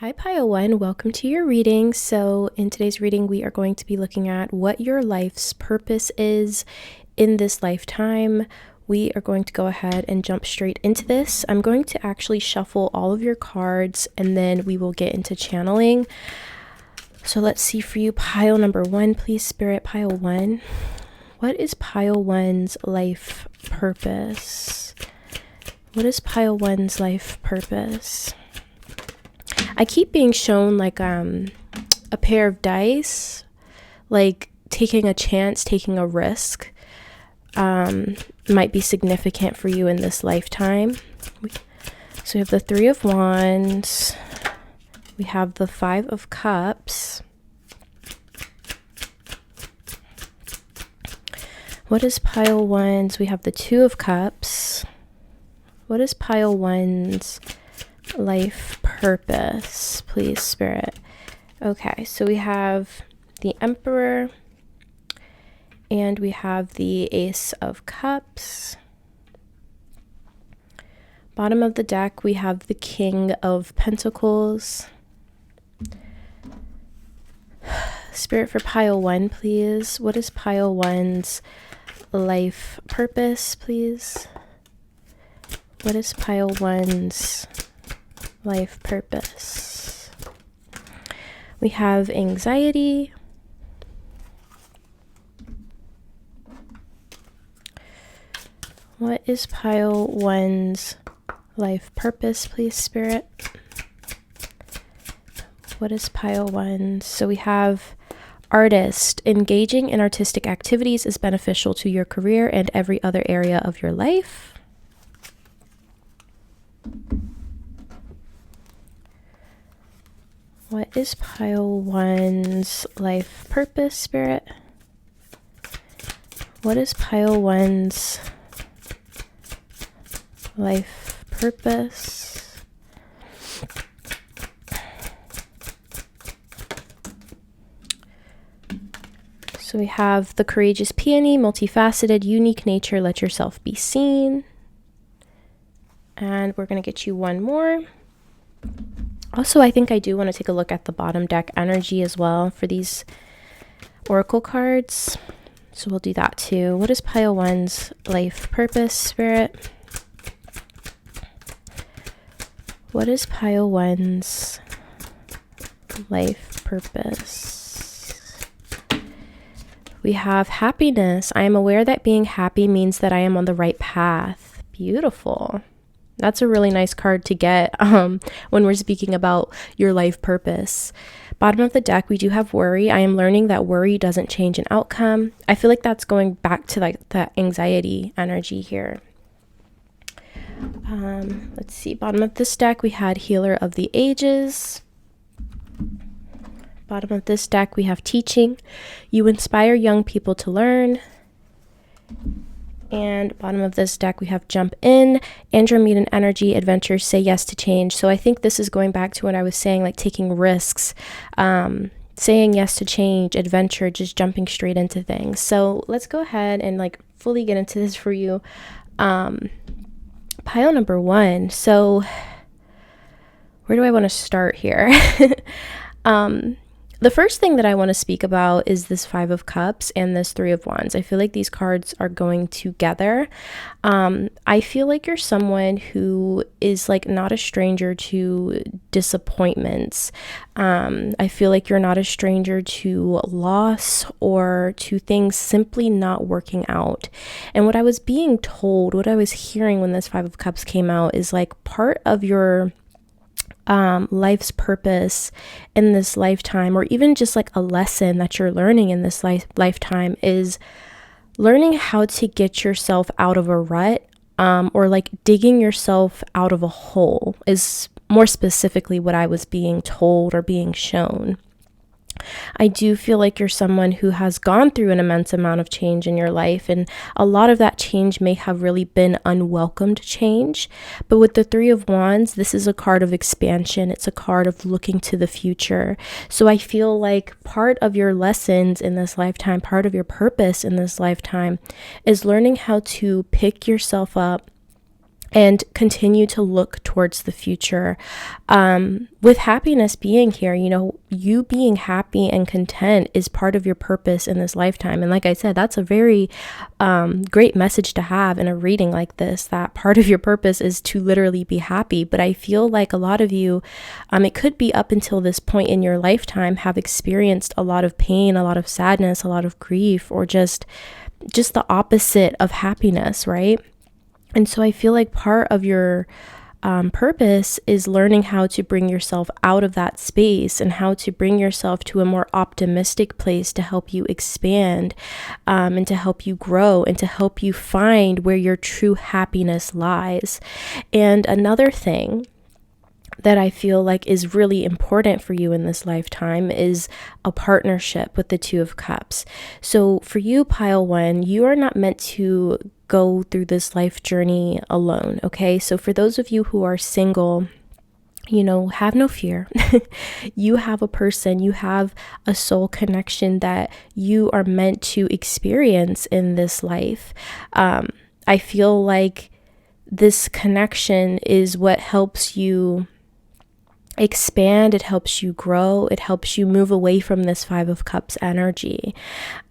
Hi Pile 1, welcome to your reading. So in today's reading, we are going to be looking at what your life's purpose is in this lifetime. We are going to go ahead and jump straight into this. I'm going to actually shuffle all of your cards and then we will get into channeling. So let's see for you, pile number 1, please, Spirit, pile 1. What is pile 1's life purpose? What is pile 1's life purpose? I keep being shown like a pair of dice, like taking a chance, taking a risk might be significant for you in this lifetime. So we have the 3 of Wands, we have the 5 of Cups. What is pile 1's? We have the 2 of Cups. What is pile 1's life purpose, please, Spirit? Okay, so we have the Emperor and we have the Ace of Cups. Bottom of the deck, we have the King of Pentacles. Spirit, for pile 1, please. What is pile 1's life purpose, please? What is pile 1's life purpose? We have anxiety. What is pile 1's life purpose, please, Spirit? What is pile 1's? So we have artist. Engaging in artistic activities is beneficial to your career and every other area of your life. What is pile 1's life purpose, Spirit? What is pile 1's life purpose? So we have the courageous peony, multifaceted, unique nature, let yourself be seen. And we're going to get you one more. Also, I think I do want to take a look at the bottom deck energy as well for these oracle cards. So we'll do that too. What is pile 1's life purpose, Spirit? What is pile 1's life purpose? We have happiness. I am aware that being happy means that I am on the right path. Beautiful. That's a really nice card to get when we're speaking about your life purpose. Bottom of the deck, we do have worry. I am learning that worry doesn't change an outcome. I feel like that's going back to like the anxiety energy here. Let's see. Bottom of this deck, we had Healer of the Ages. Bottom of this deck, we have teaching. You inspire young people to learn. And bottom of this deck, we have jump in, Andromedan energy, adventure, say yes to change. So I think this is going back to what I was saying, like taking risks, saying yes to change, adventure, just jumping straight into things. So let's go ahead and like fully get into this for you. Pile number 1. So where do I want to start here? The first thing that I want to speak about is this 5 of Cups and this 3 of Wands. I feel like these cards are going together. I feel like you're someone who is like not a stranger to disappointments. I feel like you're not a stranger to loss or to things simply not working out. And what I was being told, what I was hearing when this 5 of Cups came out is like part of your life's purpose in this lifetime, or even just like a lesson that you're learning in this lifetime, is learning how to get yourself out of a rut, or like digging yourself out of a hole is more specifically what I was being told or being shown. I do feel like you're someone who has gone through an immense amount of change in your life, and a lot of that change may have really been unwelcomed change. But with the 3 of Wands, this is a card of expansion. It's a card of looking to the future. So I feel like part of your lessons in this lifetime, part of your purpose in this lifetime, is learning how to pick yourself up and continue to look towards the future. With happiness being here, you being happy and content is part of your purpose in this lifetime. And like I said, that's a very great message to have in a reading like this, that part of your purpose is to literally be happy. But I feel like a lot of you, it could be up until this point in your lifetime, have experienced a lot of pain, a lot of sadness, a lot of grief, or just the opposite of happiness, right? And so I feel like part of your purpose is learning how to bring yourself out of that space and how to bring yourself to a more optimistic place to help you expand, and to help you grow and to help you find where your true happiness lies. And another thing that I feel like is really important for you in this lifetime is a partnership with the Two of Cups. So for you, pile one, you are not meant to go through this life journey alone, okay? So for those of you who are single, have no fear. You have a person, you have a soul connection that you are meant to experience in this life. I feel like this connection is what helps you expand, it helps you grow, it helps you move away from this Five of Cups energy.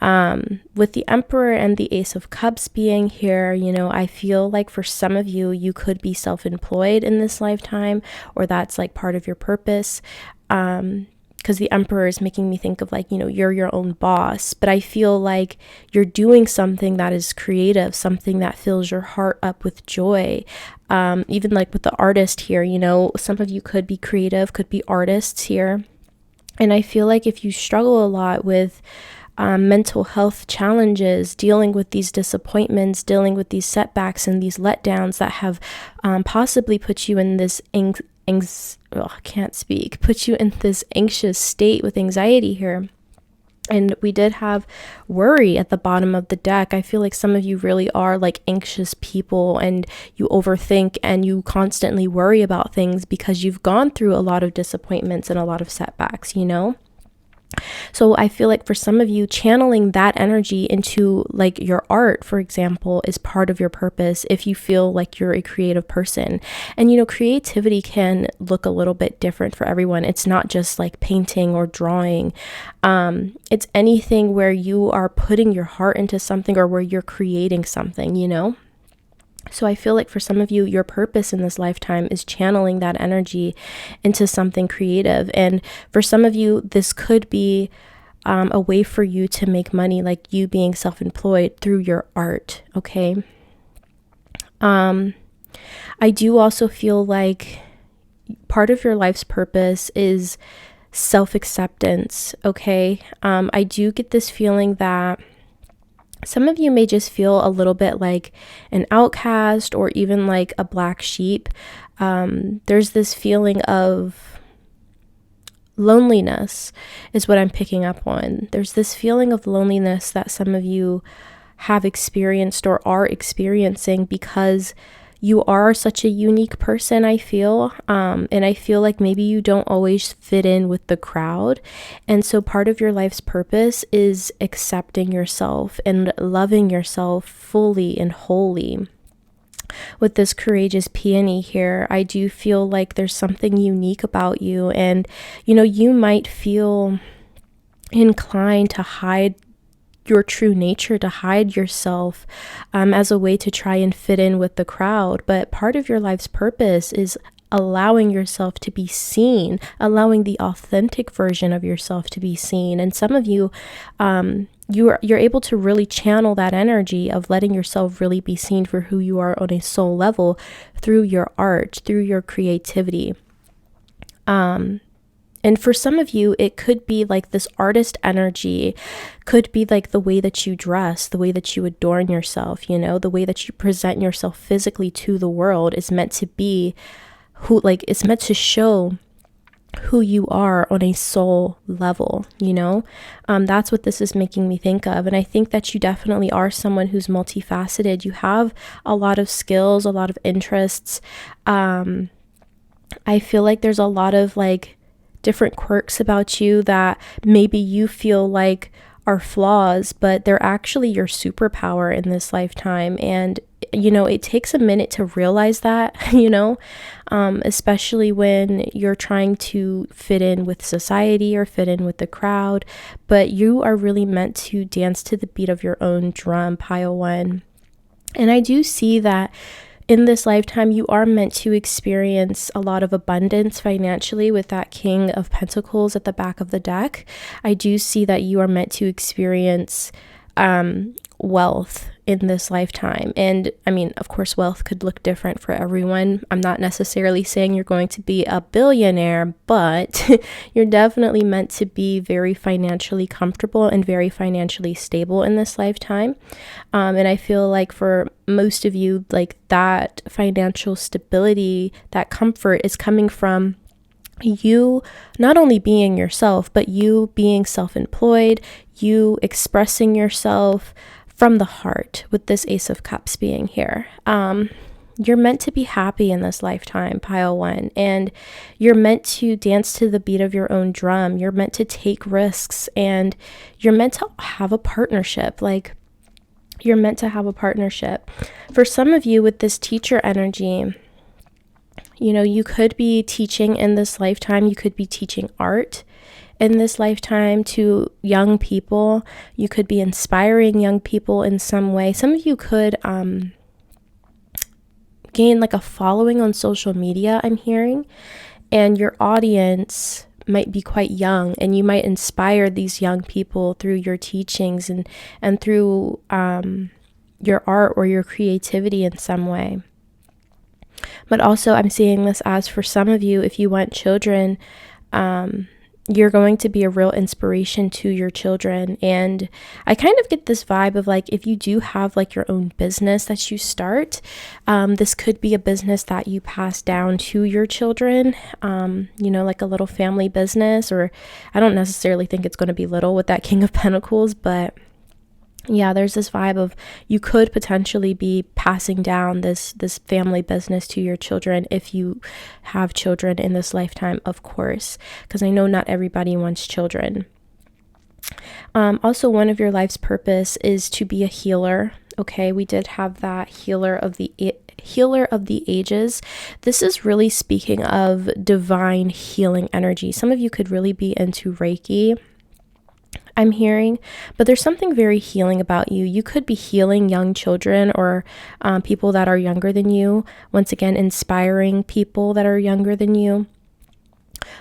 With the Emperor and the Ace of Cups being here, I feel like for some of you, you could be self-employed in this lifetime, or that's like part of your purpose. Because the Emperor is making me think of like, you're your own boss, but I feel like you're doing something that is creative, something that fills your heart up with joy. Even like with the artist here, some of you could be creative, could be artists here. And I feel like if you struggle a lot with mental health challenges, dealing with these disappointments, dealing with these setbacks and these letdowns that have possibly put you in this put you in this anxious state with anxiety here. And we did have worry at the bottom of the deck. I feel like some of you really are like anxious people, and you overthink and you constantly worry about things because you've gone through a lot of disappointments and a lot of setbacks, So I feel like for some of you, channeling that energy into like your art, for example, is part of your purpose if you feel like you're a creative person. And creativity can look a little bit different for everyone. It's not just like painting or drawing. It's anything where you are putting your heart into something or where you're creating something, So I feel like for some of you, your purpose in this lifetime is channeling that energy into something creative. And for some of you, this could be a way for you to make money, like you being self-employed through your art, okay? I do also feel like part of your life's purpose is self-acceptance, okay? I do get this feeling that some of you may just feel a little bit like an outcast or even like a black sheep. There's this feeling of loneliness is what I'm picking up on. There's this feeling of loneliness that some of you have experienced or are experiencing because you are such a unique person, I feel. And I feel like maybe you don't always fit in with the crowd. And so part of your life's purpose is accepting yourself and loving yourself fully and wholly. With this courageous peony here, I do feel like there's something unique about you. And, you might feel inclined to hide your true nature, to hide yourself as a way to try and fit in with the crowd. But part of your life's purpose is allowing yourself to be seen, allowing the authentic version of yourself to be seen. And some of you, you're able to really channel that energy of letting yourself really be seen for who you are on a soul level through your art, through your creativity. And for some of you, it could be like this artist energy, could be like the way that you dress, the way that you adorn yourself, the way that you present yourself physically to the world is meant to be it's meant to show who you are on a soul level, that's what this is making me think of. And I think that you definitely are someone who's multifaceted. You have a lot of skills, a lot of interests. I feel like there's a lot of like different quirks about you that maybe you feel like are flaws, but they're actually your superpower in this lifetime. And, you know, it takes a minute to realize that, you know, especially when you're trying to fit in with society or fit in with the crowd. But you are really meant to dance to the beat of your own drum, pile one. And I do see that in this lifetime, you are meant to experience a lot of abundance financially with that King of Pentacles at the back of the deck. I do see that you are meant to experience wealth in this lifetime. And I mean, of course, wealth could look different for everyone. I'm not necessarily saying you're going to be a billionaire, but you're definitely meant to be very financially comfortable and very financially stable in this lifetime. And I feel like for most of you, like that financial stability, that comfort is coming from you not only being yourself, but you being self-employed, you expressing yourself from the heart, with this Ace of Cups being here. You're meant to be happy in this lifetime, pile one, and you're meant to dance to the beat of your own drum. You're meant to take risks, and you're meant to have a partnership. Like, you're meant to have a partnership. For some of you with this teacher energy, you know, you could be teaching in this lifetime. You could be teaching art in this lifetime to young people. You could be inspiring young people in some way. Some of you could gain like a following on social media, I'm hearing, and your audience might be quite young, and you might inspire these young people through your teachings and through your art or your creativity in some way. But also I'm seeing this as, for some of you, if you want children, you're going to be a real inspiration to your children. And I kind of get this vibe of like, if you do have like your own business that you start, this could be a business that you pass down to your children, you know, like a little family business. Or I don't necessarily think it's going to be little with that King of Pentacles, but yeah, there's this vibe of you could potentially be passing down this family business to your children if you have children in this lifetime, of course, because I know not everybody wants children. Also, one of your life's purpose is to be a healer. Okay, we did have that healer of the ages. This is really speaking of divine healing energy. Some of you could really be into Reiki, I'm hearing, but there's something very healing about you. You could be healing young children or people that are younger than you. Once again, inspiring people that are younger than you.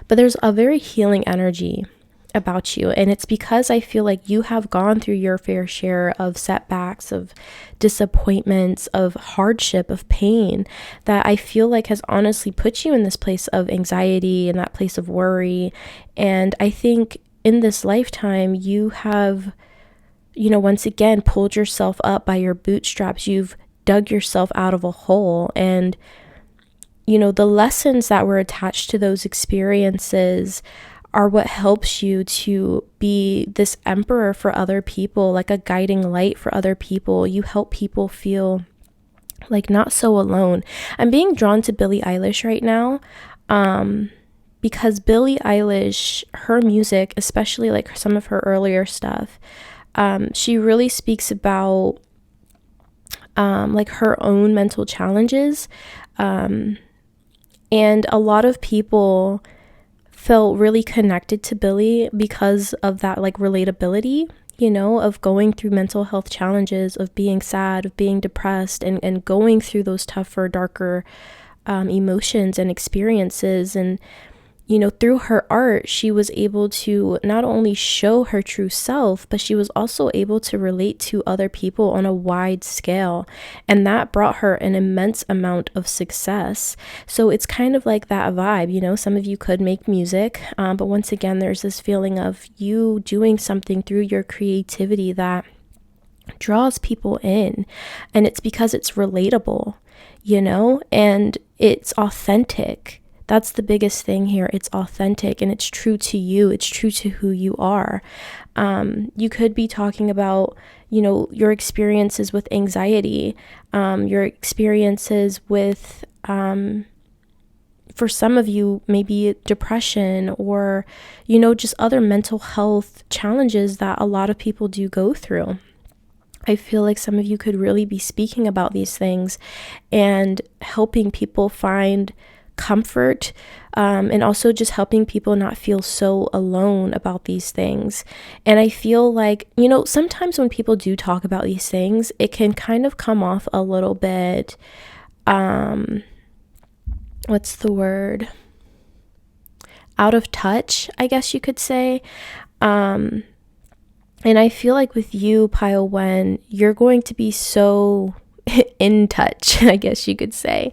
But there's a very healing energy about you. And it's because I feel like you have gone through your fair share of setbacks, of disappointments, of hardship, of pain, that I feel like has honestly put you in this place of anxiety and that place of worry. And I think in this lifetime, you have, you know, once again, pulled yourself up by your bootstraps. You've dug yourself out of a hole. And, you know, the lessons that were attached to those experiences are what helps you to be this emperor for other people, like a guiding light for other people. You help people feel like not so alone. I'm being drawn to Billie Eilish right now. Because Billie Eilish, her music, especially like some of her earlier stuff, she really speaks about like her own mental challenges. And a lot of people felt really connected to Billie because of that like relatability, you know, of going through mental health challenges, of being sad, of being depressed, and going through those tougher, darker emotions and experiences. And you know, through her art, she was able to not only show her true self, but she was also able to relate to other people on a wide scale. And that brought her an immense amount of success. So it's kind of like that vibe, you know, some of you could make music, but once again, there's this feeling of you doing something through your creativity that draws people in. And it's because it's relatable, you know, and it's authentic. That's the biggest thing here. It's authentic and it's true to you. It's true to who you are. You could be talking about, you know, your experiences with anxiety, your experiences with, for some of you, maybe depression or, just other mental health challenges that a lot of people do go through. I feel like some of you could really be speaking about these things and helping people find comfort, and also just helping people not feel so alone about these things. And I feel like, sometimes when people do talk about these things, it can kind of come off a little bit, what's the word? Out of touch, I guess you could say. And I feel like with you, Pile Wen, you're going to be so in touch, I guess you could say,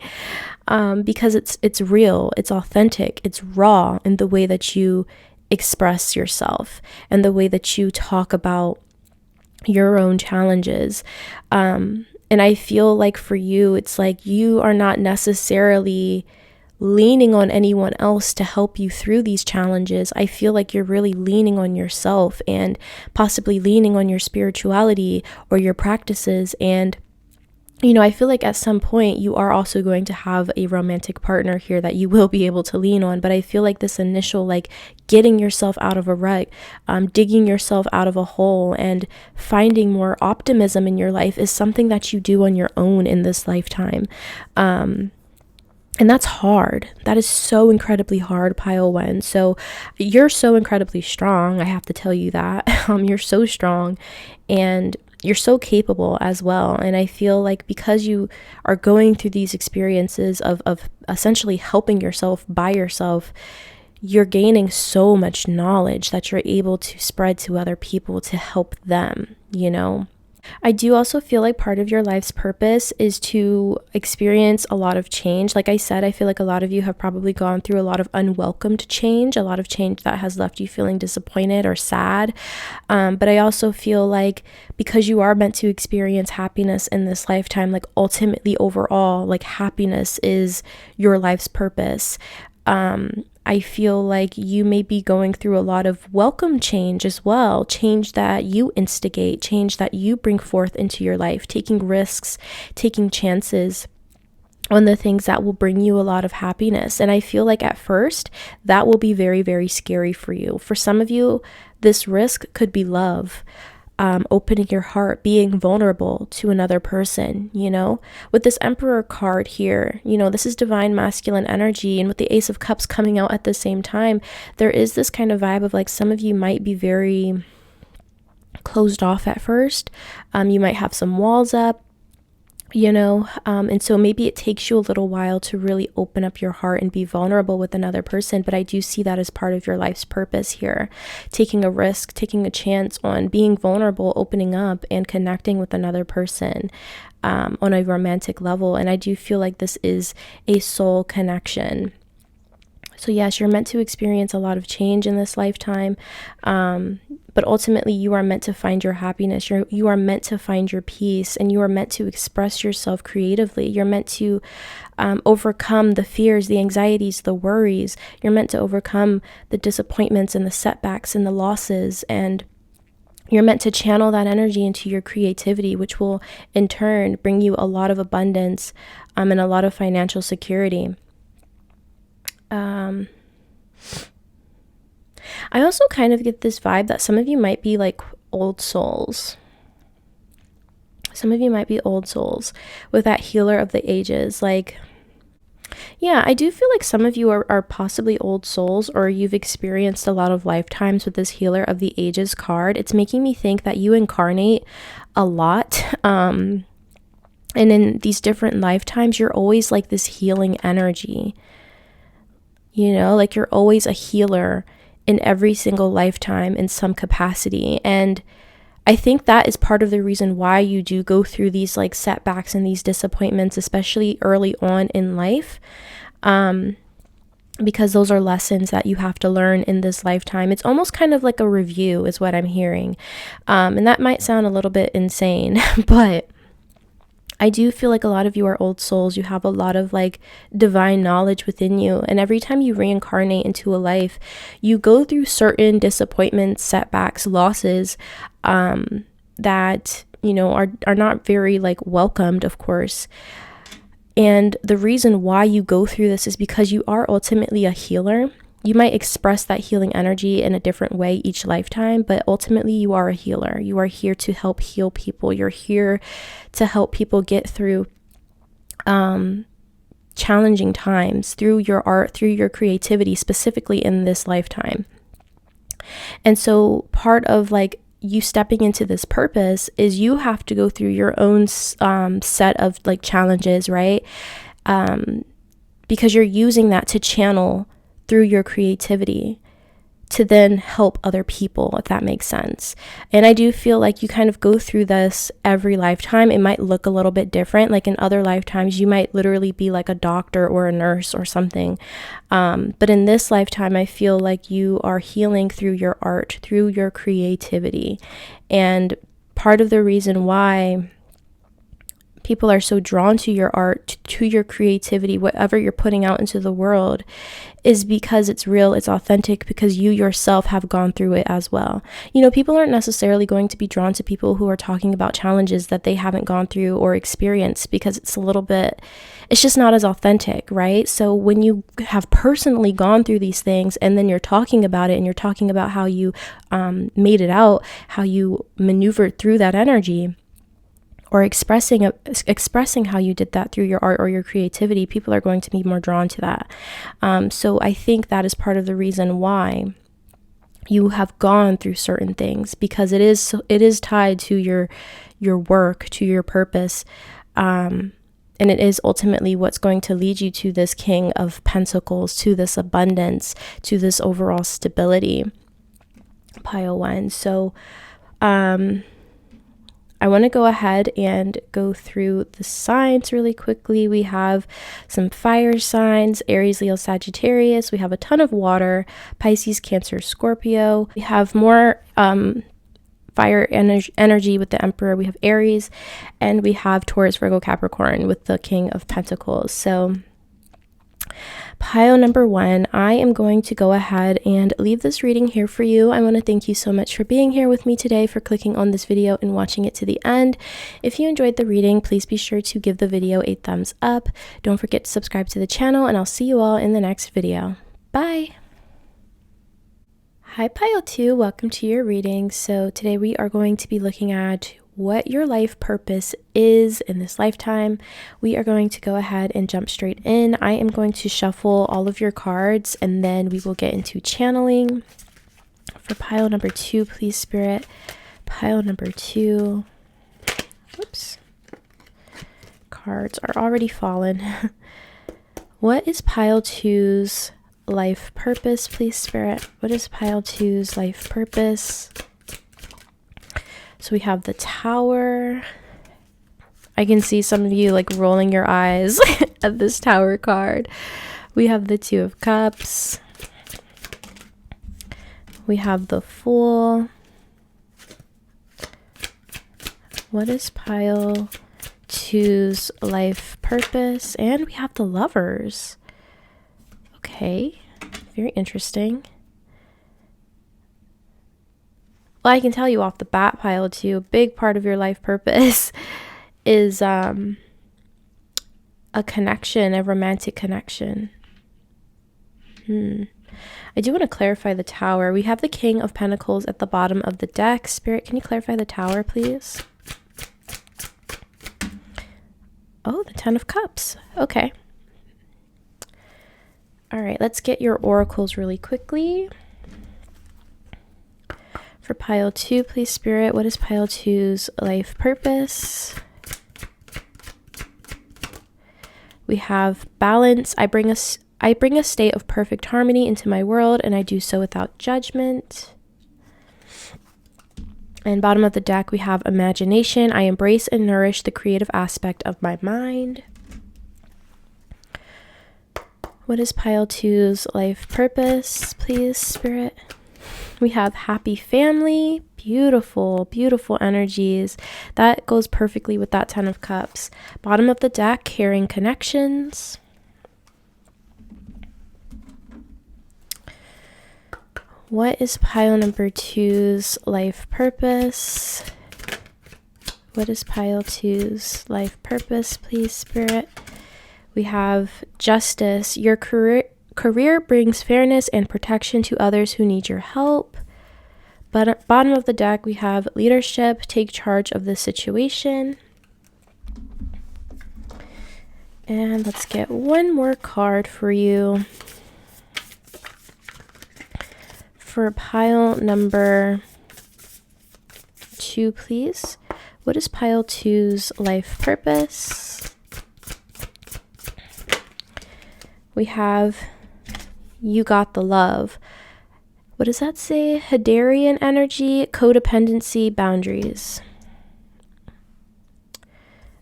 because it's real, it's authentic, it's raw in the way that you express yourself and the way that you talk about your own challenges. And I feel like for you, it's like you are not necessarily leaning on anyone else to help you through these challenges. I feel like you're really leaning on yourself and possibly leaning on your spirituality or your practices. And, I feel like at some point you are also going to have a romantic partner here that you will be able to lean on. But I feel like this initial, like getting yourself out of a rut, digging yourself out of a hole and finding more optimism in your life is something that you do on your own in this lifetime. And that's hard. That is so incredibly hard, Pile Wen. So you're so incredibly strong. I have to tell you that. You're so strong and you're so capable as well. And I feel like because you are going through these experiences of essentially helping yourself by yourself, you're gaining so much knowledge that you're able to spread to other people to help them, I do also feel like part of your life's purpose is to experience a lot of change. Like I said, I feel like a lot of you have probably gone through a lot of unwelcomed change, a lot of change that has left you feeling disappointed or sad. But I also feel like because you are meant to experience happiness in this lifetime, like ultimately overall, like happiness is your life's purpose. I feel like you may be going through a lot of welcome change as well, change that you instigate, change that you bring forth into your life, taking risks, taking chances on the things that will bring you a lot of happiness. And I feel like at first that will be very, very scary for you. For some of you, this risk could be love. Opening your heart, being vulnerable to another person, with this Emperor card here, this is divine masculine energy. And with the Ace of Cups coming out at the same time, there is this kind of vibe of like some of you might be very closed off at first. You might have some walls up, and so maybe it takes you a little while to really open up your heart and be vulnerable with another person. But I do see that as part of your life's purpose here, taking a risk, taking a chance on being vulnerable, opening up and connecting with another person on a romantic level. And I do feel like this is a soul connection. So yes, you're meant to experience a lot of change in this lifetime, but ultimately you are meant to find your happiness. You are meant to find your peace, and you are meant to express yourself creatively. You're meant to overcome the fears, the anxieties, the worries. You're meant to overcome the disappointments and the setbacks and the losses, and you're meant to channel that energy into your creativity, which will in turn bring you a lot of abundance and a lot of financial security. I also kind of get this vibe that some of you might be like old souls. Some of you might be old souls with that healer of the ages. Like, yeah, I do feel like some of you are possibly old souls, or you've experienced a lot of lifetimes with this healer of the ages card. It's making me think that you incarnate a lot. And in these different lifetimes, you're always like this healing energy. Like you're always a healer in every single lifetime in some capacity. And I think that is part of the reason why you do go through these like setbacks and these disappointments, especially early on in life, because those are lessons that you have to learn in this lifetime. It's almost kind of like a review is what I'm hearing. And that might sound a little bit insane, but I do feel like a lot of you are old souls. You have a lot of like divine knowledge within you. And every time you reincarnate into a life, you go through certain disappointments, setbacks, losses that, are not very like welcomed, of course. And the reason why you go through this is because you are ultimately a healer. You might express that healing energy in a different way each lifetime, but ultimately you are a healer. You are here to help heal people. You're here to help people get through challenging times through your art, through your creativity, specifically in this lifetime. And so part of like you stepping into this purpose is you have to go through your own set of like challenges, right? Because you're using that to channel through your creativity to then help other people, if that makes sense. And I do feel like you kind of go through this every lifetime. It might look a little bit different. Like in other lifetimes, you might literally be like a doctor or a nurse or something. But in this lifetime, I feel like you are healing through your art, through your creativity. And part of the reason why people are so drawn to your art, to your creativity, whatever you're putting out into the world, is because it's real, it's authentic, because you yourself have gone through it as well. You know, people aren't necessarily going to be drawn to people who are talking about challenges that they haven't gone through or experienced, because it's just not as authentic, right? So when you have personally gone through these things and then you're talking about it and you're talking about how you made it out, how you maneuvered through that energy, or expressing how you did that through your art or your creativity, people are going to be more drawn to that. So I think that is part of the reason why you have gone through certain things, because it is tied to your work, to your purpose, and it is ultimately what's going to lead you to this King of Pentacles, to this abundance, to this overall stability. Pile 1. So I want to go ahead and go through the signs really quickly. We have some fire signs: Aries, Leo, Sagittarius. We have a ton of water: Pisces, Cancer, Scorpio. We have more fire energy with the Emperor. We have Aries, and we have Taurus, Virgo, Capricorn with the King of Pentacles. So pile number 1, I am going to go ahead and leave this reading here for you. I want to thank you so much for being here with me today, for clicking on this video and watching it to the end. If you enjoyed the reading, please be sure to give the video a thumbs up. Don't forget to subscribe to the channel, and I'll see you all in the next video. Bye! Hi pile 2, welcome to your reading. So today we are going to be looking at what your life purpose is in this lifetime. We are going to go ahead and jump straight in. I am going to shuffle all of your cards, and then we will get into channeling. For pile number 2, please, Spirit. Pile number 2. Oops. Cards are already fallen. What is pile 2's life purpose, please, Spirit? What is pile 2's life purpose? So we have the Tower. I can see some of you like rolling your eyes at this Tower card. We have the Two of Cups. We have the Fool. What is pile 2's life purpose? And we have the Lovers. Okay, very interesting. Well, I can tell you off the bat, pile 2, a big part of your life purpose is a connection, a romantic connection. I do want to clarify the Tower. We have the King of Pentacles at the bottom of the deck. Spirit, can you clarify the Tower, please? Oh, the Ten of Cups. Okay. All right, let's get your oracles really quickly. For pile 2, please, Spirit, what is pile 2's life purpose? We have balance. I bring a state of perfect harmony into my world, and I do so without judgment. And bottom of the deck, we have imagination. I embrace and nourish the creative aspect of my mind. What is pile 2's life purpose, please, Spirit? We have happy family. Beautiful, beautiful energies. That goes perfectly with that Ten of Cups. Bottom of the deck, caring connections. What is pile number 2's life purpose? What is pile 2's life purpose, please, Spirit? We have justice. Your career brings fairness and protection to others who need your help. But bottom of the deck, we have leadership. Take charge of the situation. And let's get one more card for you. For pile number 2, please. What is pile 2's life purpose? We have you got the love. What does that say? Hadarian energy, codependency, boundaries.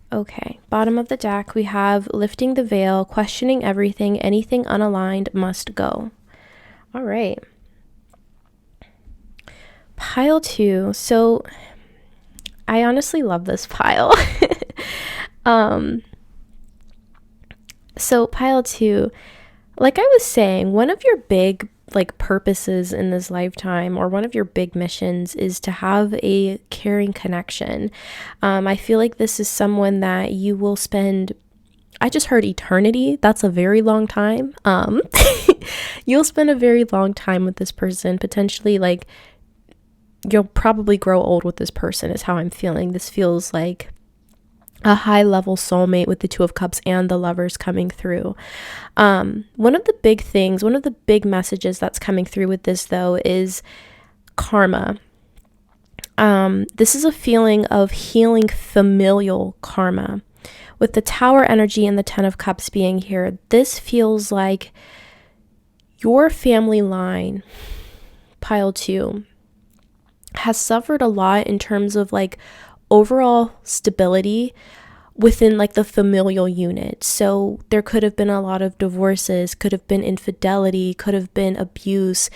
Okay, bottom of the deck, we have lifting the veil, questioning everything, anything unaligned must go. All right. Pile 2. So I honestly love this pile. So pile 2, like I was saying, one of your big purposes in this lifetime, or one of your big missions, is to have a caring connection. I feel like this is someone that you will spend, I just heard eternity. That's a very long time. You'll spend a very long time with this person. Potentially, you'll probably grow old with this person is how I'm feeling. This feels like a high level soulmate with the 2 of Cups and the Lovers coming through. One of the big messages that's coming through with this, though, is karma. This is a feeling of healing familial karma. With the Tower energy and the 10 of Cups being here, this feels like your family line, pile 2, has suffered a lot in terms of overall stability within the familial unit. So there could have been a lot of divorces, could have been infidelity, could have been abuse.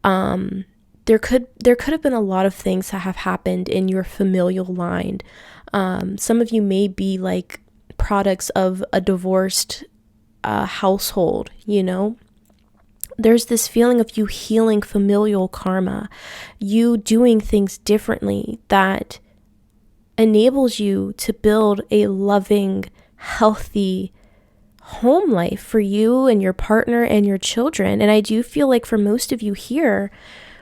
There could have been a lot of things that have happened in your familial line. Some of you may be products of a divorced household, There's this feeling of you healing familial karma, you doing things differently that enables you to build a loving, healthy home life for you and your partner and your children. And I do feel like for most of you here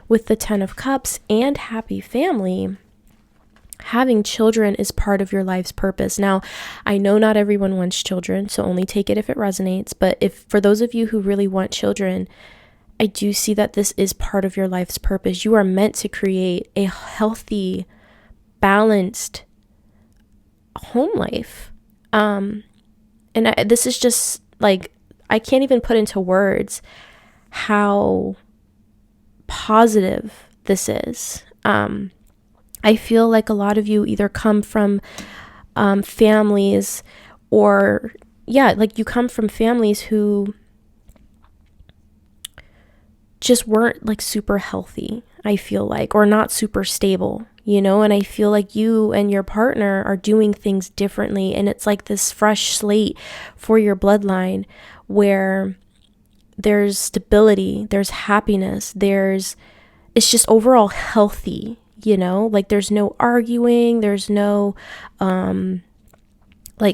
with the 10 of Cups and happy family, having children is part of your life's purpose. Now, I know not everyone wants children, so only take it if it resonates. But if for those of you who really want children, I do see that this is part of your life's purpose. You are meant to create a healthy, balanced home life. This is just I can't even put into words how positive this is. I feel like a lot of you either come from families, or you come from families who just weren't super healthy, I feel or not super stable, and I feel like you and your partner are doing things differently, and it's this fresh slate for your bloodline where there's stability, there's happiness, it's just overall healthy, there's no arguing, there's no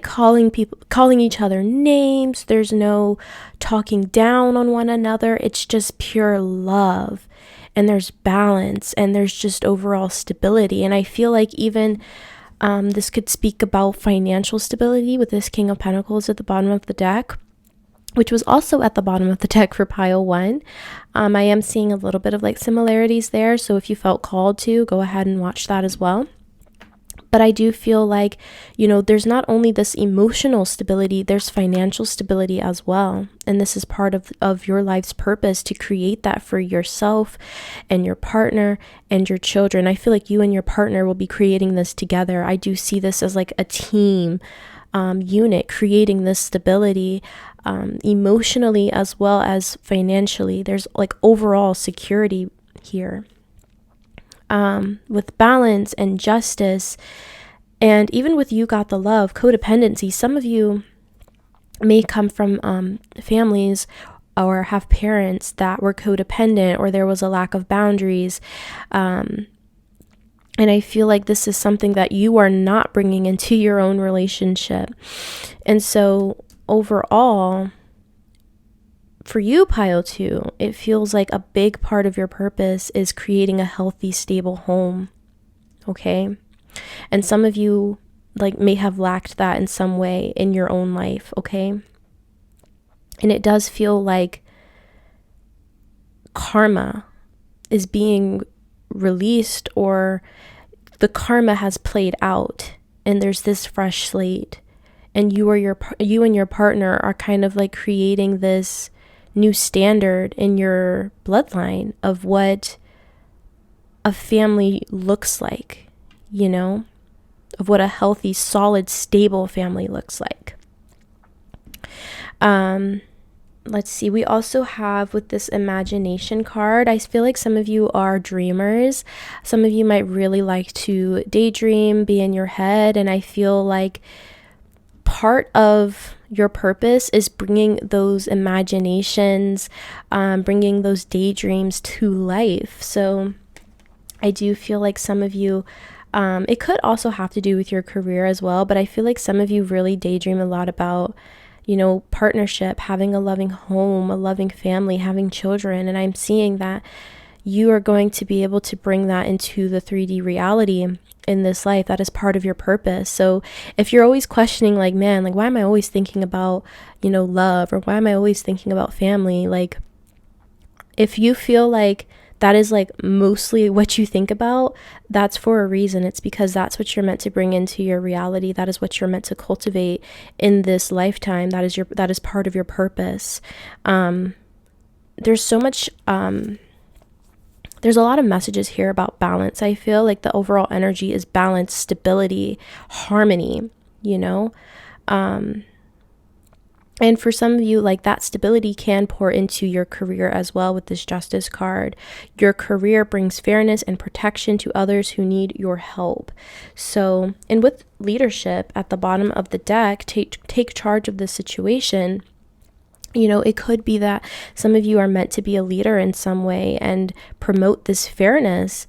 calling each other names, there's no talking down on one another. It's just pure love, and there's balance, and there's just overall stability. And I feel like even this could speak about financial stability with this King of Pentacles at the bottom of the deck, which was also at the bottom of the deck for pile 1. I am seeing a little bit of similarities there, so if you felt called to, go ahead and watch that as well. But I do feel there's not only this emotional stability, there's financial stability as well. And this is part of your life's purpose, to create that for yourself and your partner and your children. I feel like you and your partner will be creating this together. I do see this as a team unit, creating this stability emotionally as well as financially. There's overall security here. With balance and justice, and even with you got the love, codependency. Some of you may come from families or have parents that were codependent, or there was a lack of boundaries. And I feel like this is something that you are not bringing into your own relationship. And so overall, for you, pile 2, it feels like a big part of your purpose is creating a healthy, stable home. Okay? And some of you like may have lacked that in some way in your own life. Okay? And it does feel like karma is being released, or the karma has played out and there's this fresh slate, and you and your partner are kind of like creating this new standard in your bloodline of what a family looks like, you know, of what a healthy, solid, stable family looks like. Let's see, we also have with this imagination card, I feel like some of you are dreamers. Some of you might really like to daydream, be in your head, and I feel like part of your purpose is bringing those imaginations, bringing those daydreams to life. So I do feel like some of you, it could also have to do with your career as well, but I feel like some of you really daydream a lot about, you know, partnership, having a loving home, a loving family, having children. And I'm seeing that you are going to be able to bring that into the 3D reality in this life. That is part of your purpose. So if you're always questioning, like, man, like, why am I always thinking about, you know, love, or why am I always thinking about family? Like, if you feel like that is like mostly what you think about, that's for a reason. It's because that's what you're meant to bring into your reality. That is what you're meant to cultivate in this lifetime. That is part of your purpose. There's so much, there's a lot of messages here about balance. I feel like the overall energy is balance, stability, harmony, you know? And for some of you, like, that stability can pour into your career as well with this Justice card. Your career brings fairness and protection to others who need your help. So, and with leadership at the bottom of the deck, take charge of the situation. You know, it could be that some of you are meant to be a leader in some way and promote this fairness,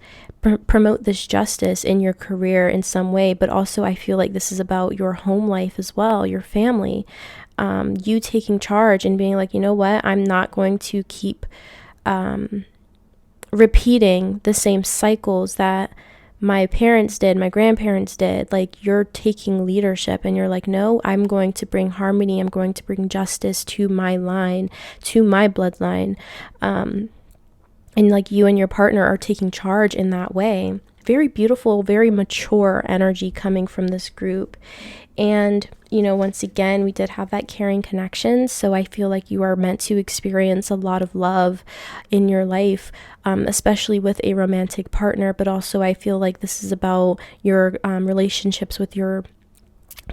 promote this justice in your career in some way. But also, I feel like this is about your home life as well, your family. You taking charge and being like, you know what, I'm not going to keep repeating the same cycles that my parents did, my grandparents did. Like, you're taking leadership and you're like, no, I'm going to bring harmony. I'm going to bring justice to my line, to my bloodline. And like, you and your partner are taking charge in that way. Very beautiful, very mature energy coming from this group. And, you know, once again, we did have that caring connection. So I feel like you are meant to experience a lot of love in your life, especially with a romantic partner. But also, I feel like this is about your relationships with your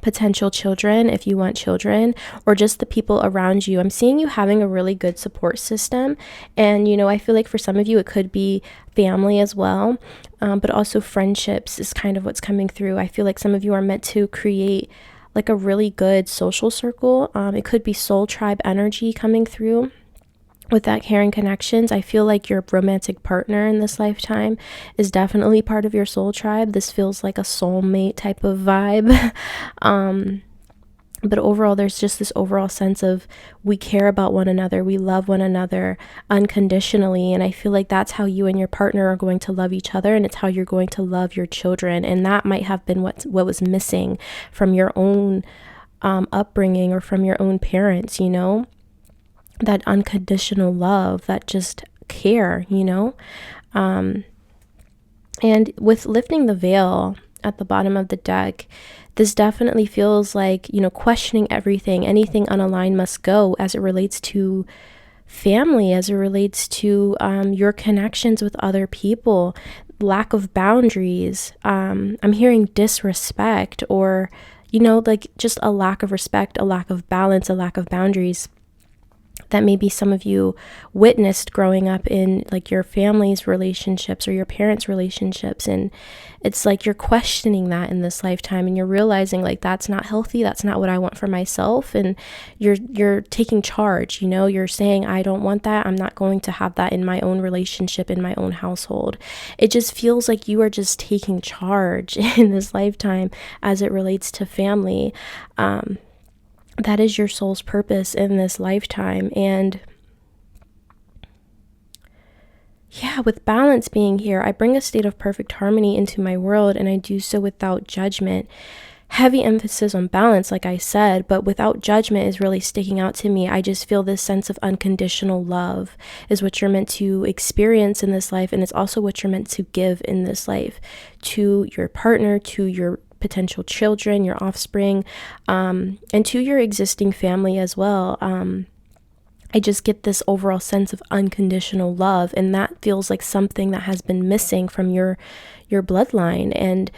potential children, if you want children, or just the people around you. I'm seeing you having a really good support system. And, you know, I feel like for some of you, it could be family as well, but also friendships is kind of what's coming through. I feel like some of you are meant to create like a really good social circle. It could be soul tribe energy coming through with that caring connections. I feel like your romantic partner in this lifetime is definitely part of your soul tribe. This feels like a soulmate type of vibe. But overall, there's just this overall sense of we care about one another. We love one another unconditionally. And I feel like that's how you and your partner are going to love each other. And it's how you're going to love your children. And that might have been what was missing from your own upbringing or from your own parents, you know? That unconditional love, that just care, you know? And with lifting the veil at the bottom of the deck, this definitely feels like, you know, questioning everything. Anything unaligned must go as it relates to family, as it relates to your connections with other people, lack of boundaries. I'm hearing disrespect, or, you know, like just a lack of respect, a lack of balance, a lack of boundaries that maybe some of you witnessed growing up in like your family's relationships or your parents' relationships. And it's like you're questioning that in this lifetime, and you're realizing like that's not healthy. That's not what I want for myself. And you're taking charge, you know, you're saying, I don't want that. I'm not going to have that in my own relationship, in my own household. It just feels like you are just taking charge in this lifetime as it relates to family. that is your soul's purpose in this lifetime. And yeah, with balance being here, I bring a state of perfect harmony into my world, and I do so without judgment. Heavy emphasis on balance, like I said, but without judgment is really sticking out to me. I just feel this sense of unconditional love is what you're meant to experience in this life, and it's also what you're meant to give in this life to your partner, to your potential children, your offspring, and to your existing family as well. I just get this overall sense of unconditional love, and that feels like something that has been missing from your bloodline. And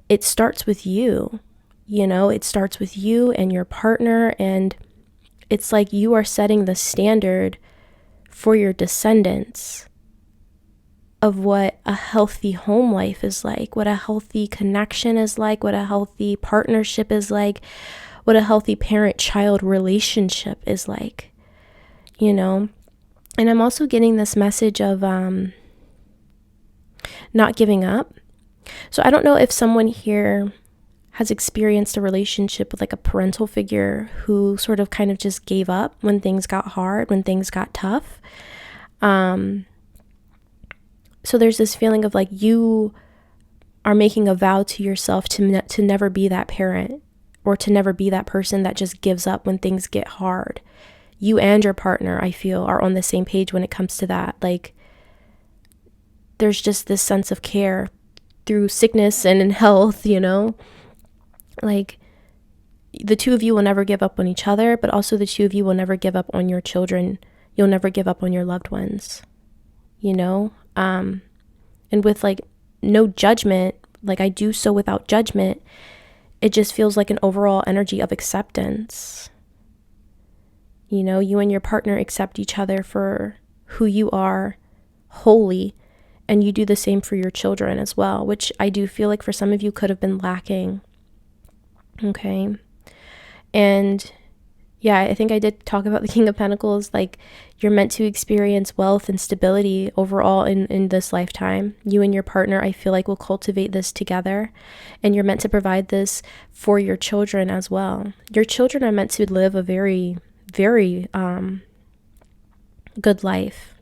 it starts with you. You know, it starts with you and your partner, and it's like you are setting the standard for your descendants of what a healthy home life is like, what a healthy connection is like, what a healthy partnership is like, what a healthy parent-child relationship is like, you know? And I'm also getting this message of not giving up. So I don't know if someone here has experienced a relationship with like a parental figure who sort of kind of just gave up when things got hard, when things got tough. So there's this feeling of like you are making a vow to yourself to never be that parent, or to never be that person that just gives up when things get hard. You and your partner, I feel, are on the same page when it comes to that. Like, there's just this sense of care through sickness and in health, you know? Like, the two of you will never give up on each other, but also the two of you will never give up on your children. You'll never give up on your loved ones, you know? And with like no judgment, like I do so without judgment, it just feels like an overall energy of acceptance. You know, you and your partner accept each other for who you are wholly, and you do the same for your children as well, which I do feel like for some of you could have been lacking. Okay. And yeah, I think I did talk about the King of Pentacles. Like, you're meant to experience wealth and stability overall in this lifetime. You and your partner, I feel like, will cultivate this together. And you're meant to provide this for your children as well. Your children are meant to live a very, very good life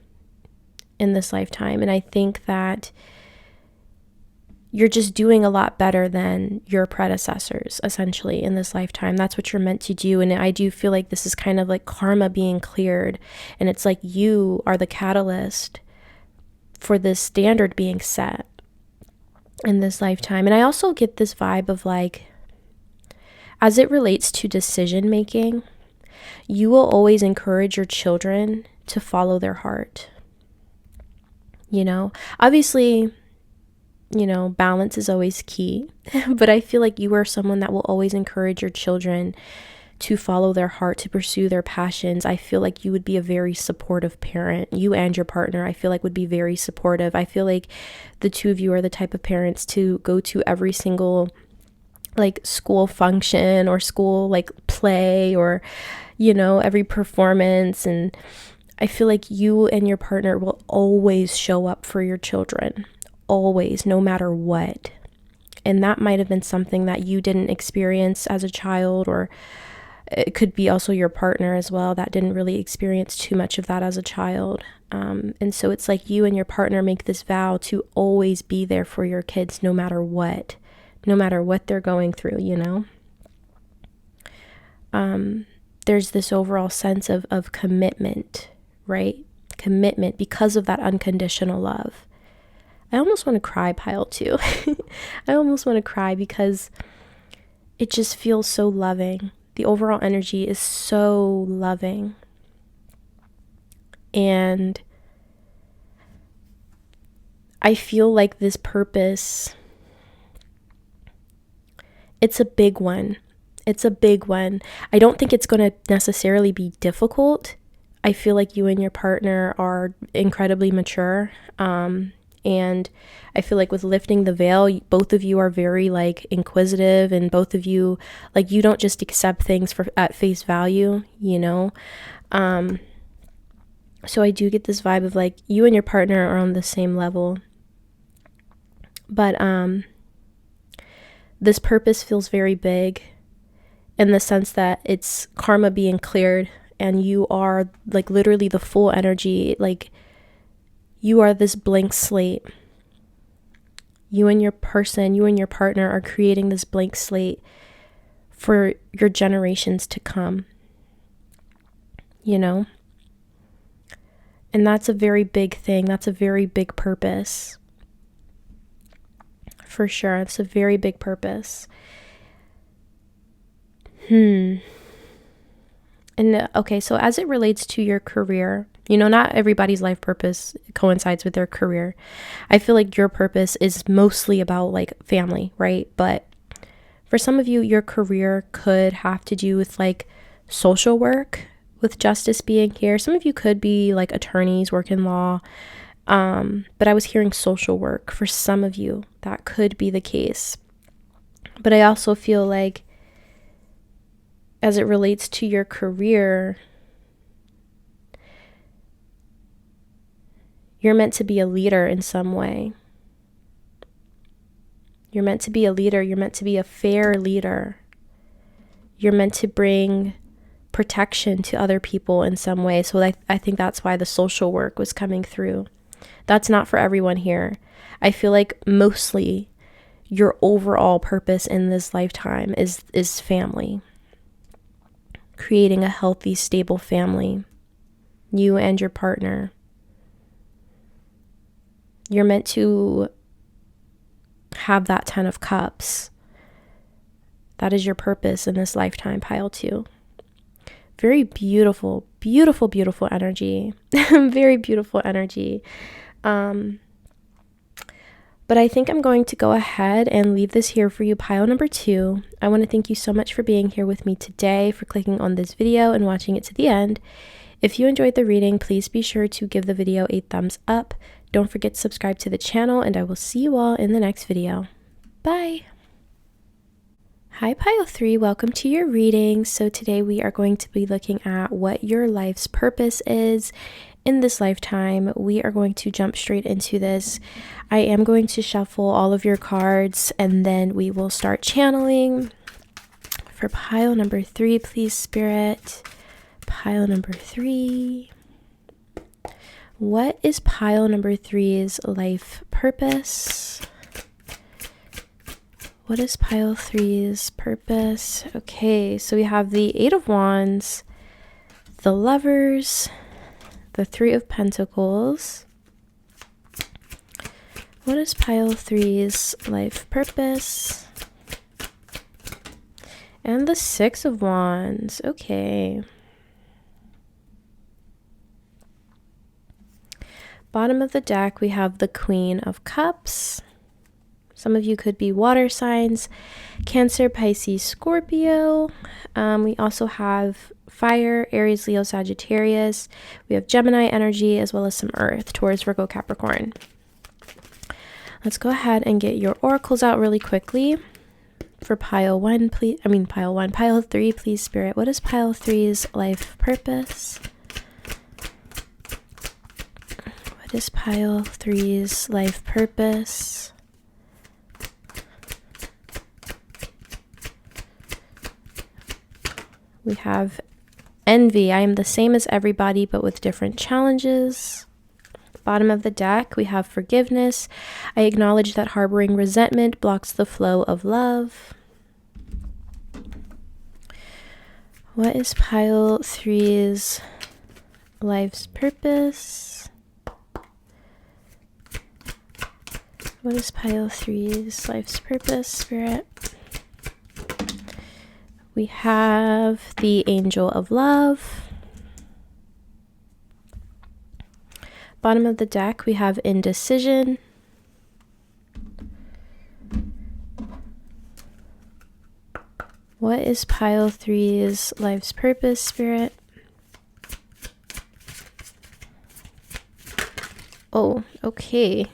in this lifetime. And I think that you're just doing a lot better than your predecessors, essentially, in this lifetime. That's what you're meant to do. And I do feel like this is kind of like karma being cleared. And it's like you are the catalyst for this standard being set in this lifetime. And I also get this vibe of like, as it relates to decision making, you will always encourage your children to follow their heart. You know, obviously, you know, balance is always key, but I feel like you are someone that will always encourage your children to follow their heart, to pursue their passions. I feel like you would be a very supportive parent. You and your partner, I feel like, would be very supportive. I feel like the two of you are the type of parents to go to every single like school function or school like play, or, you know, every performance. And I feel like you and your partner will always show up for your children. Always, no matter what. And that might have been something that you didn't experience as a child, or it could be also your partner as well that didn't really experience too much of that as a child. And so it's like you and your partner make this vow to always be there for your kids no matter what they're going through, you know? There's this overall sense of commitment, right? Commitment because of that unconditional love. I almost want to cry, pile two. I almost want to cry because it just feels so loving. The overall energy is so loving. And I feel like this purpose, it's a big one. It's a big one. I don't think it's going to necessarily be difficult. I feel like you and your partner are incredibly mature. And I feel like with lifting the veil, both of you are very like inquisitive, and both of you, like, you don't just accept things at face value, you know? So I do get this vibe of like you and your partner are on the same level. But this purpose feels very big. in the sense that it's karma being cleared, and you are like literally the full energy. Like, you are this blank slate. You and your person, you and your partner are creating this blank slate for your generations to come, you know? And that's a very big thing. That's a very big purpose. For sure. It's a very big purpose. And okay, so as it relates to your career, you know, not everybody's life purpose coincides with their career. I feel like your purpose is mostly about like family, right? But for some of you, your career could have to do with like social work, with justice being here. Some of you could be like attorneys, work in law. But I was hearing social work for some of you. That could be the case. But I also feel like as it relates to your career, you're meant to be a leader in some way. You're meant to be a leader. You're meant to be a fair leader. You're meant to bring protection to other people in some way. So I think that's why the social work was coming through. That's not for everyone here. I feel like mostly your overall purpose in this lifetime is family. Creating a healthy, stable family. You and your partner. You're meant to have that 10 of cups. That is your purpose in this lifetime, pile 2. Very beautiful, beautiful, beautiful energy. Very beautiful energy. But I think I'm going to go ahead and leave this here for you, pile number 2. I want to thank you so much for being here with me today, for clicking on this video and watching it to the end. If you enjoyed the reading, please be sure to give the video a thumbs up. Don't forget to subscribe to the channel, and I will see you all in the next video. Bye! Hi pile 3, welcome to your reading. So today we are going to be looking at what your life's purpose is in this lifetime. We are going to jump straight into this. I am going to shuffle all of your cards and then we will start channeling. For pile number 3, please Spirit. Pile number 3. What is pile number 3's life purpose? What is pile 3's purpose? Okay, so we have the 8 of Wands, the Lovers, the 3 of Pentacles. What is pile 3's life purpose? And the 6 of Wands. Okay. Bottom of the deck, we have the Queen of Cups. Some of you could be water signs, Cancer, Pisces, Scorpio. We also have fire, Aries, Leo, Sagittarius. We have Gemini energy as well as some earth, Taurus, Virgo, Capricorn. Let's go ahead and get your oracles out really quickly. For pile 1, please. Pile 3, please Spirit. What is pile 3's life purpose? What is pile 3's life purpose? We have envy. I am the same as everybody, but with different challenges. Bottom of the deck, we have forgiveness. I acknowledge that harboring resentment blocks the flow of love. What is pile 3's life's purpose? What is pile 3's life's purpose, Spirit? We have the Angel of Love. Bottom of the deck, we have indecision. What is pile 3's life's purpose, Spirit? Oh, okay.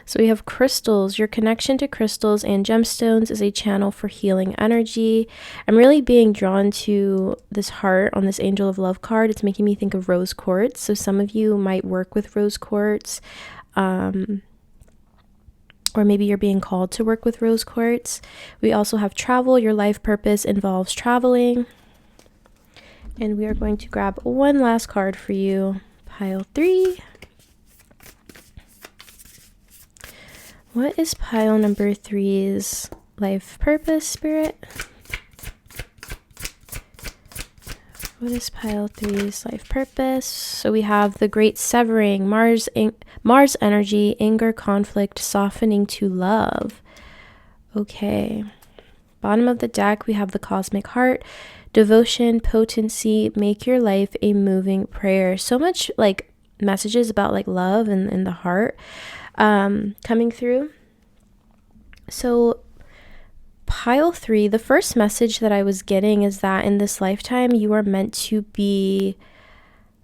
So we have crystals. Your connection to crystals and gemstones is a channel for healing energy. I'm really being drawn to this heart on this Angel of Love card. It's making me think of rose quartz. So some of you might work with rose quartz. or maybe you're being called to work with rose quartz. We also have travel. Your life purpose involves traveling. And we are going to grab one last card for you, pile 3. What is pile number 3's life purpose, Spirit? What is pile 3's life purpose? So we have the great severing, Mars energy, anger, conflict, softening to love. Okay. Bottom of the deck, we have the cosmic heart, devotion, potency, make your life a moving prayer. So much like messages about like love and the heart coming through. So pile 3, the first message that I was getting is that in this lifetime, you are meant to be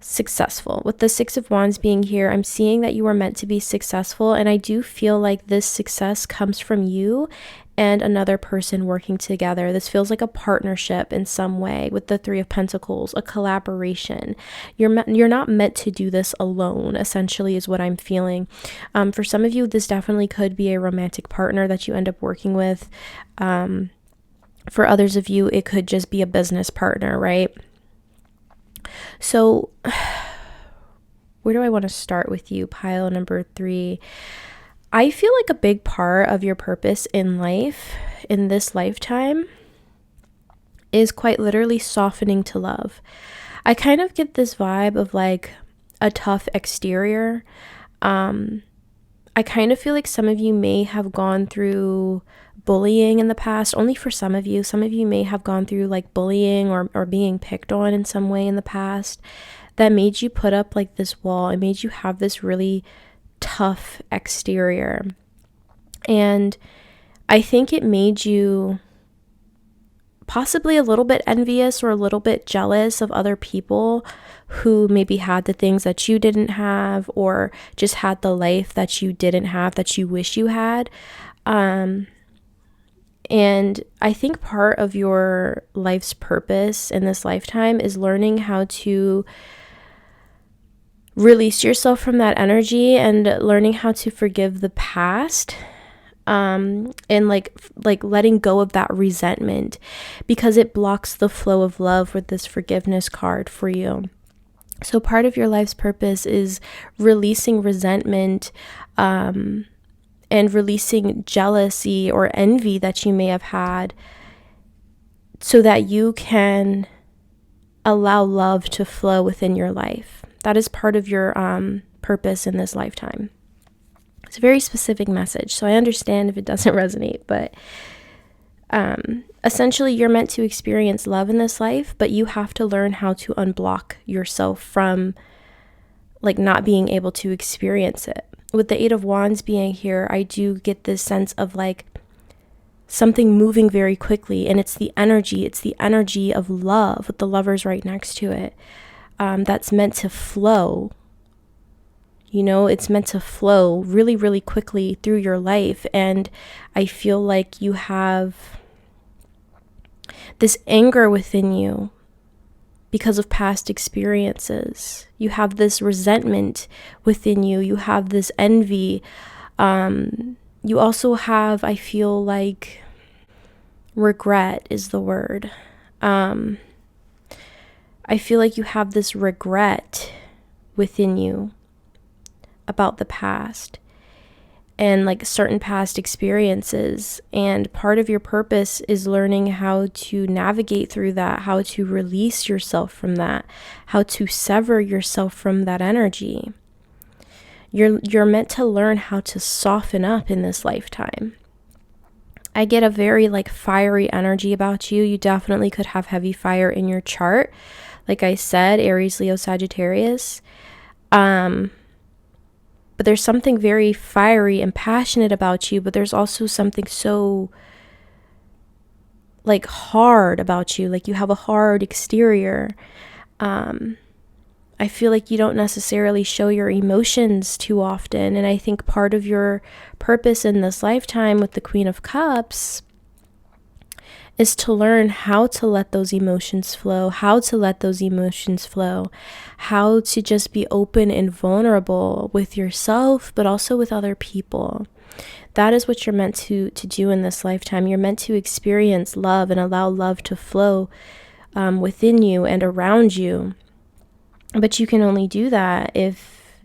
successful. With the 6 of Wands being here, I'm seeing that you are meant to be successful. And I do feel like this success comes from you and another person working together. This feels like a partnership in some way with the 3 of Pentacles, a collaboration. You're not meant to do this alone, essentially, is what I'm feeling. For some of you, this definitely could be a romantic partner that you end up working with. For others of you, it could just be a business partner, right? So where do I want to start with you, pile number 3? I feel like a big part of your purpose in life, in this lifetime, is quite literally softening to love. I kind of get this vibe of like a tough exterior. I kind of feel like some of you may have gone through bullying in the past, only for some of you. Some of you may have gone through like bullying or being picked on in some way in the past that made you put up like this wall. It made you have this really tough exterior. And I think it made you possibly a little bit envious or a little bit jealous of other people who maybe had the things that you didn't have, or just had the life that you didn't have that you wish you had. And I think part of your life's purpose in this lifetime is learning how to release yourself from that energy and learning how to forgive the past, and like letting go of that resentment, because it blocks the flow of love with this forgiveness card for you. So part of your life's purpose is releasing resentment, and releasing jealousy or envy that you may have had, so that you can allow love to flow within your life. That is part of your purpose in this lifetime. It's a very specific message, so I understand if it doesn't resonate, but essentially you're meant to experience love in this life, but you have to learn how to unblock yourself from like not being able to experience it. With the 8 of Wands being here, I do get this sense of like something moving very quickly, and it's the energy of love with the Lovers right next to it. That's meant to flow. You know, it's meant to flow really, really quickly through your life. And I feel like you have this anger within you because of past experiences. You have this resentment within you. You have this envy. You also have, I feel like, regret is the word. I feel like you have this regret within you about the past and like certain past experiences. And part of your purpose is learning how to navigate through that, how to release yourself from that, how to sever yourself from that energy. You're meant to learn how to soften up in this lifetime. I get a very like fiery energy about you. You definitely could have heavy fire in your chart. Like I said, Aries, Leo, Sagittarius. But there's something very fiery and passionate about you, but there's also something so like hard about you. Like you have a hard exterior. I feel like you don't necessarily show your emotions too often. And I think part of your purpose in this lifetime with the Queen of Cups is to learn how to let those emotions flow, how to just be open and vulnerable with yourself, but also with other people. That is what you're meant to do in this lifetime. You're meant to experience love and allow love to flow within you and around you. But you can only do that if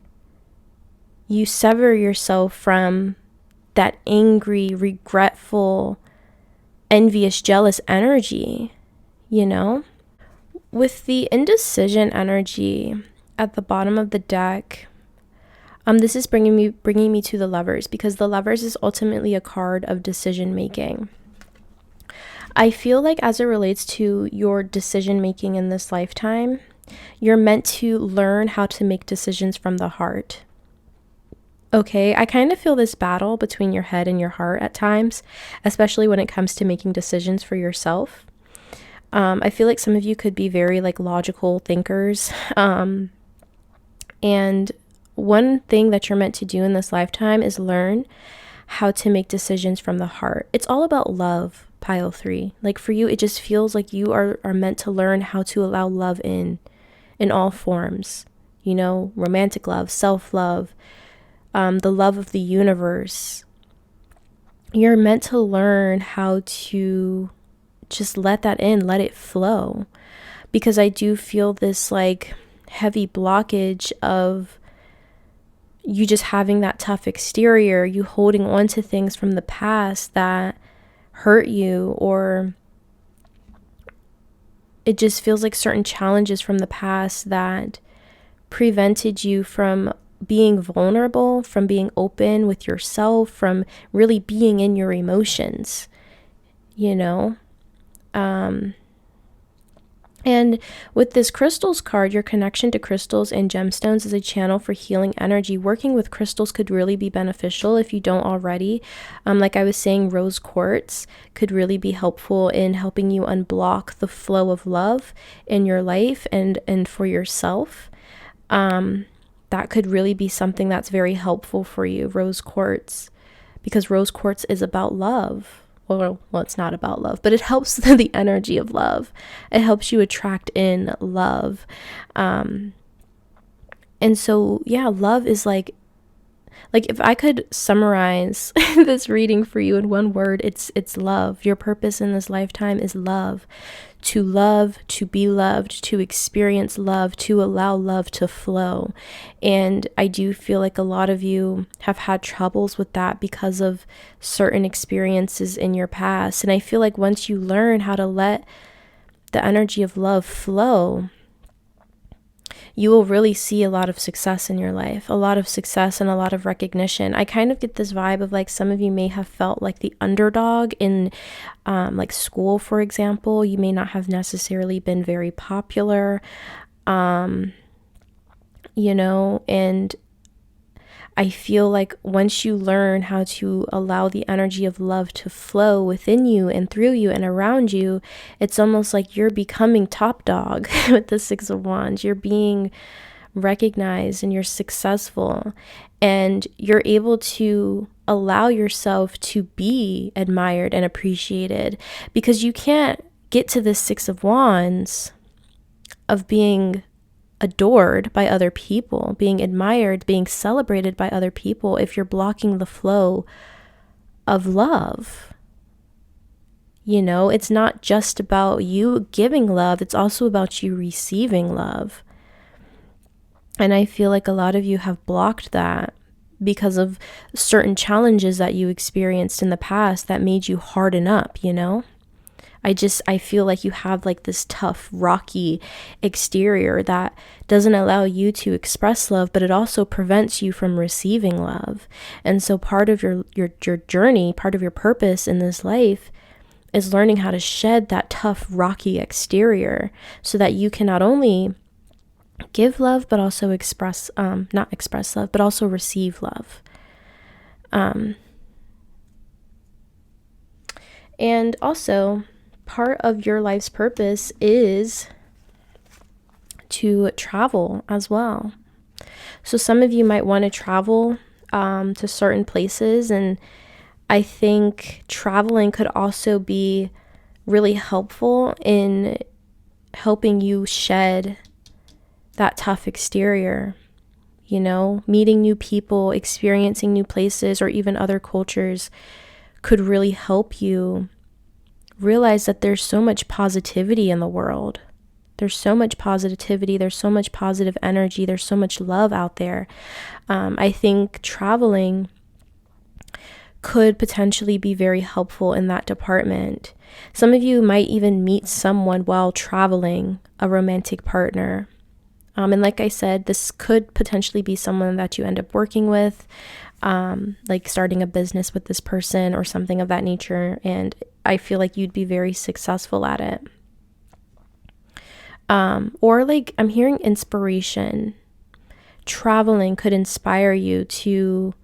you sever yourself from that angry, regretful, envious, jealous energy, you know? With the indecision energy at the bottom of the deck, this is bringing me to the Lovers, because the Lovers is ultimately a card of decision making. I feel like as it relates to your decision making in this lifetime, you're meant to learn how to make decisions from the heart. Okay, I kind of feel this battle between your head and your heart at times, especially when it comes to making decisions for yourself. I feel like some of you could be very like logical thinkers. And one thing that you're meant to do in this lifetime is learn how to make decisions from the heart. It's all about love, pile 3. Like for you, it just feels like you are meant to learn how to allow love in all forms, you know, romantic love, self-love, the love of the universe. You're meant to learn how to just let that in, let it flow. Because I do feel this like heavy blockage of you just having that tough exterior, you holding on to things from the past that hurt you, or it just feels like certain challenges from the past that prevented you from being vulnerable, from being open with yourself, from really being in your emotions, you know? And with this crystals card, your connection to crystals and gemstones is a channel for healing energy. Working with crystals could really be beneficial if you don't already. Like I was saying, rose quartz could really be helpful in helping you unblock the flow of love in your life and for yourself. That could really be something that's very helpful for you, rose quartz, because rose quartz is about love. Well, it's not about love, but it helps the energy of love. It helps you attract in love. And so, yeah, love is like if I could summarize this reading for you in one word, it's love. Your purpose in this lifetime is love, to be loved, to experience love, to allow love to flow. And I do feel like a lot of you have had troubles with that because of certain experiences in your past. And I feel like once you learn how to let the energy of love flow, you will really see a lot of success in your life, a lot of success and a lot of recognition. I kind of get this vibe of like some of you may have felt like the underdog in like school, for example. You may not have necessarily been very popular, you know, and I feel like once you learn how to allow the energy of love to flow within you and through you and around you, it's almost like you're becoming top dog with the Six of Wands. You're being recognized and you're successful, and you're able to allow yourself to be admired and appreciated, because you can't get to this Six of Wands of being adored by other people, being admired, being celebrated by other people, if you're blocking the flow of love. You know, it's not just about you giving love, it's also about you receiving love. And I feel like a lot of you have blocked that because of certain challenges that you experienced in the past that made you harden up, you know? I feel like you have like this tough, rocky exterior that doesn't allow you to express love, but it also prevents you from receiving love. And so part of your journey, part of your purpose in this life is learning how to shed that tough, rocky exterior so that you can not only give love, but also not express love, but also receive love. And also, part of your life's purpose is to travel as well. So some of you might want to travel to certain places, and I think traveling could also be really helpful in helping you shed that tough exterior. You know, meeting new people, experiencing new places, or even other cultures could really help you realize that there's so much positivity in the world. There's so much positivity. There's so much positive energy. There's so much love out there. I think traveling could potentially be very helpful in that department. Some of you might even meet someone while traveling, a romantic partner. And like I said, this could potentially be someone that you end up working with, like starting a business with this person or something of that nature. And I feel like you'd be very successful at it. Or like I'm hearing inspiration. Traveling could inspire you to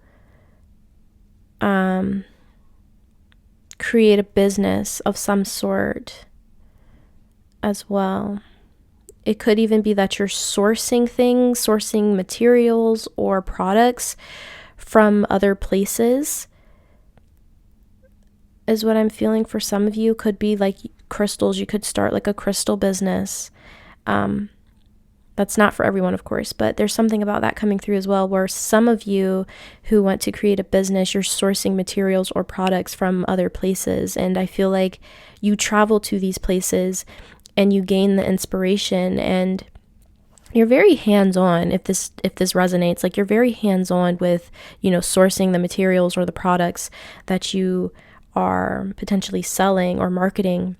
create a business of some sort as well. It could even be that you're sourcing things, sourcing materials or products from other places, is what I'm feeling for some of you. Could be like crystals. You could start like a crystal business. That's not for everyone, of course, but there's something about that coming through as well, where some of you who want to create a business, you're sourcing materials or products from other places. And I feel like you travel to these places and you gain the inspiration, and you're very hands-on. If this resonates, like you're very hands-on with, you know, sourcing the materials or the products that you are potentially selling or marketing.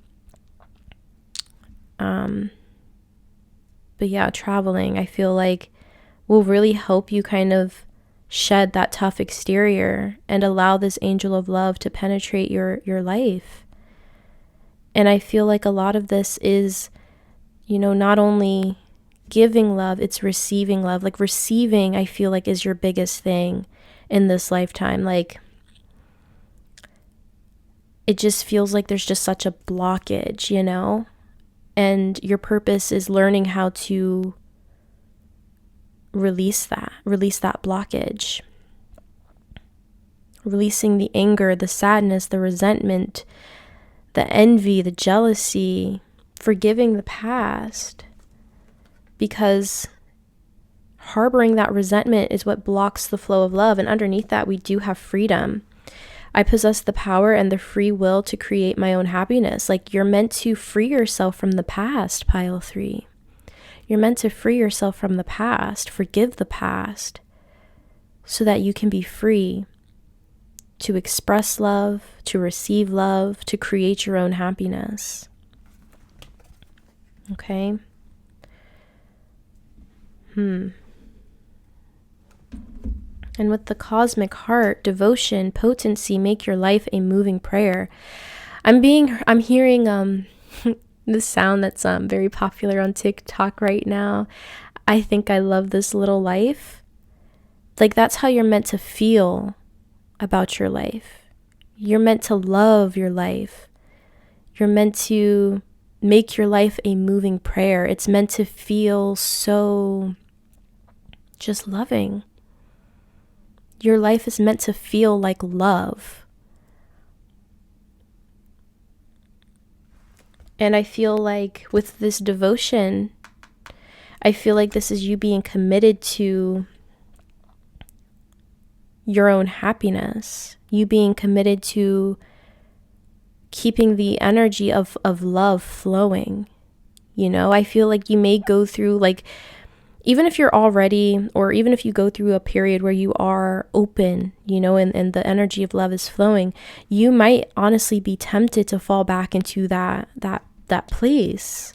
But yeah, traveling, I feel like will really help you kind of shed that tough exterior and allow this angel of love to penetrate your life. And I feel like a lot of this is, you know, not only giving love, it's receiving love. Like receiving, I feel like, is your biggest thing in this lifetime. Like it just feels like there's just such a blockage, you know? And your purpose is learning how to release that blockage. Releasing the anger, the sadness, the resentment, the envy, the jealousy, forgiving the past. Because harboring that resentment is what blocks the flow of love. And underneath that, we do have freedom. I possess the power and the free will to create my own happiness. Like you're meant to free yourself from the past, pile 3. You're meant to free yourself from the past, forgive the past, so that you can be free to express love, to receive love, to create your own happiness. Okay? And with the cosmic heart, devotion, potency, make your life a moving prayer. I'm hearing this sound that's very popular on TikTok right now. I think I love this little life. Like that's how you're meant to feel about your life. You're meant to love your life. You're meant to make your life a moving prayer. It's meant to feel so just loving. Your life is meant to feel like love. And I feel like with this devotion, I feel like this is you being committed to your own happiness. You being committed to keeping the energy of love flowing. You know, I feel like you may go through like, even if you're already, or even if you go through a period where you are open, you know, and the energy of love is flowing, you might honestly be tempted to fall back into that place.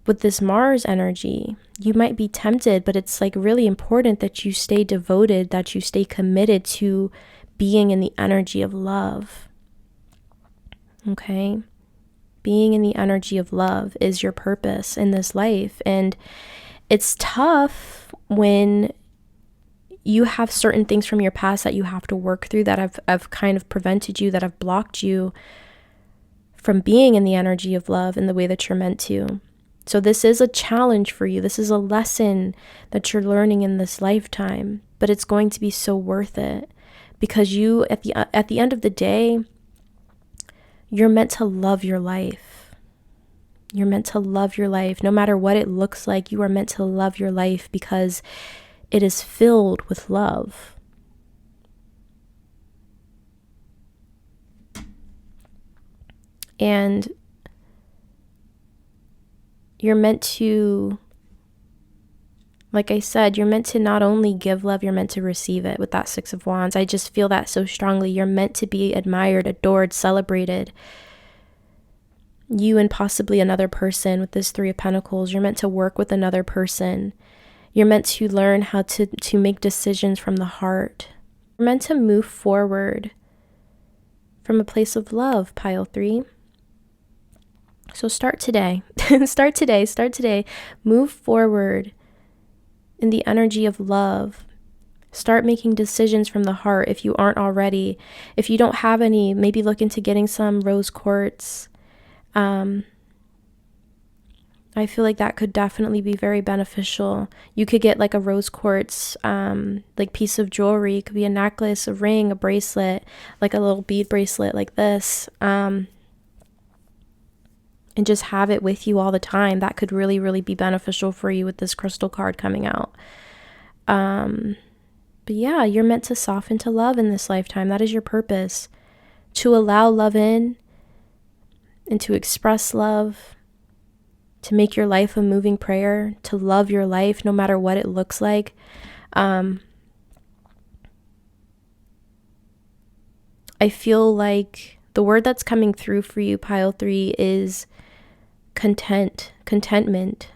With this Mars energy, you might be tempted, but it's like really important that you stay devoted, that you stay committed to being in the energy of love. Okay? Being in the energy of love is your purpose in this life. And it's tough when you have certain things from your past that you have to work through that have kind of prevented you, that have blocked you from being in the energy of love in the way that you're meant to. So this is a challenge for you. This is a lesson that you're learning in this lifetime, but it's going to be so worth it, because you, at the end of the day, You're meant to love your life. You're meant to love your life. No matter what it looks like, you are meant to love your life because it is filled with love. And you're meant to, like I said, you're meant to not only give love, you're meant to receive it with that Six of Wands. I just feel that so strongly. You're meant to be admired, adored, celebrated. You and possibly another person with this Three of Pentacles. You're meant to work with another person. You're meant to learn how to make decisions from the heart. You're meant to move forward from a place of love, pile 3. So start today. Start today. Move forward in the energy of love. Start making decisions from the heart if you aren't already. If you don't have any, maybe look into getting some rose quartz. I feel like that could definitely be very beneficial. You could get like a rose quartz like piece of jewelry. It could be a necklace, a ring, a bracelet, like a little bead bracelet like this. And just have it with you all the time. That could really, really be beneficial for you with this crystal card coming out. But yeah, you're meant to soften to love in this lifetime. That is your purpose. To allow love in and to express love, to make your life a moving prayer, to love your life no matter what it looks like. I feel like the word that's coming through for you, pile 3, is contentment.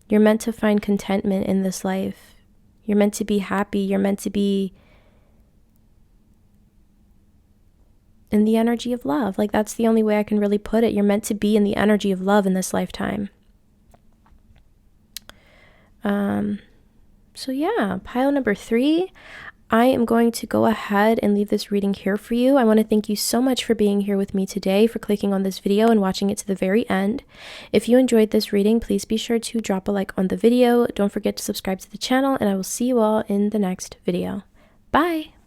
You're meant to find contentment in this life. You're meant to be happy. You're meant to be in the energy of love. Like, that's the only way I can really put it. You're meant to be in the energy of love in this lifetime. So yeah, pile number 3. I am going to go ahead and leave this reading here for you. I want to thank you so much for being here with me today, for clicking on this video and watching it to the very end. If you enjoyed this reading, please be sure to drop a like on the video. Don't forget to subscribe to the channel, and I will see you all in the next video. Bye!